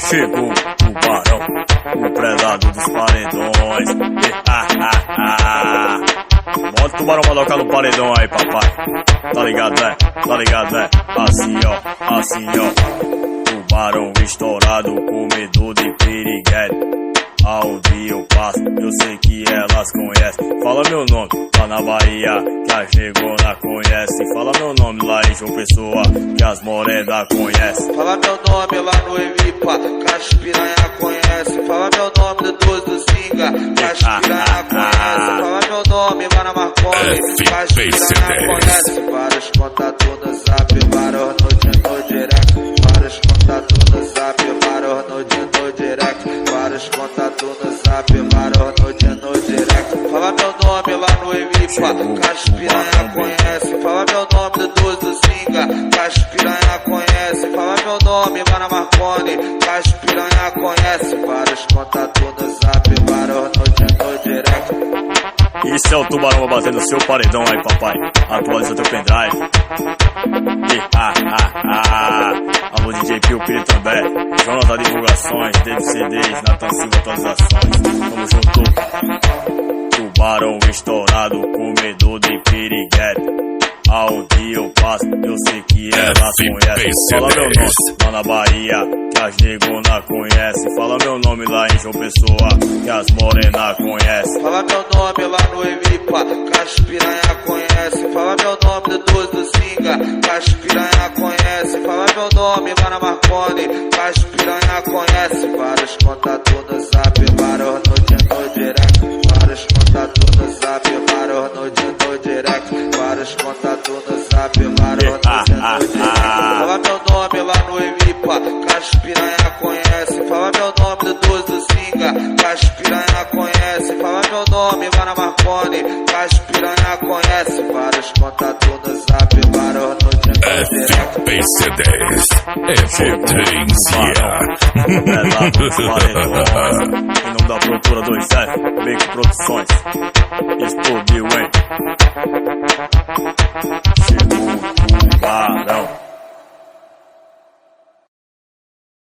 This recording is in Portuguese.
Chegou o barão, o predador dos paredões. Bota o tubarão madoca no paredão aí, papai. Tá ligado, né? Tá ligado, né? Assim, ó, assim, ó. Tubarão estourado, comedor de piriguete. Aonde eu passo, eu sei que elas conhecem. Fala meu nome lá na Bahia, que as negona conhece. Fala meu nome lá em João Pessoa, que as morenas conhecem. Fala meu nome lá no Evipa, que as piranha conhece. Fala meu nome do 12 do Zinga, que as piranha conhece. Fala meu nome lá na Marconi, que as piranha conhece. Vários contatos no zap, vários no direct. Vários contatos no zap, vários no direct. Vários contatos no zap, vários no direct. Fala meu nome lá no Evipa, que as piranha conhece. Fala meu nome do 12 do Zinga, que as piranha conhece. Fala meu nome lá na Marconi, que as piranha conhece. Vários contatos no zap, vários no direct. Isso é o tubarão batendo seu paredão aí, papai. Atualiza teu pendrive. Alô DJ Pio Piri também. Jonas da Divulgações, David CDs, Natan Silva Atualizações. Tamo junto. Tubarão estourado, comedor de piriguete. Aonde eu passo, eu sei que elas conhecem. Fala meu nome lá na Bahia, que as negona conhecem. Fala meu nome lá em João Pessoa, que as morena conhecem. Fala meu nome lá no Evipa, que as piranha conhece. Fala meu nome do 12 do Zinga, que as piranha conhece. Fala meu nome lá na Marconi, que as piranha conhece. Vários contatos no zap, vários no direct. Vários contatos no zap, vários no direct. Vários contatos no zap, vários no direct. Fala meu nome lá no Evipa, que as piranha conhece. Fala meu nome do 12 do Zinga, que as piranha conhece. Fala meu nome lá na Marconi, que as piranha conhece. Vários contatos no zap, vários no direct. FPC10 é potência. Em nome da produtora 2F, Make Produções. Explodiu, hein?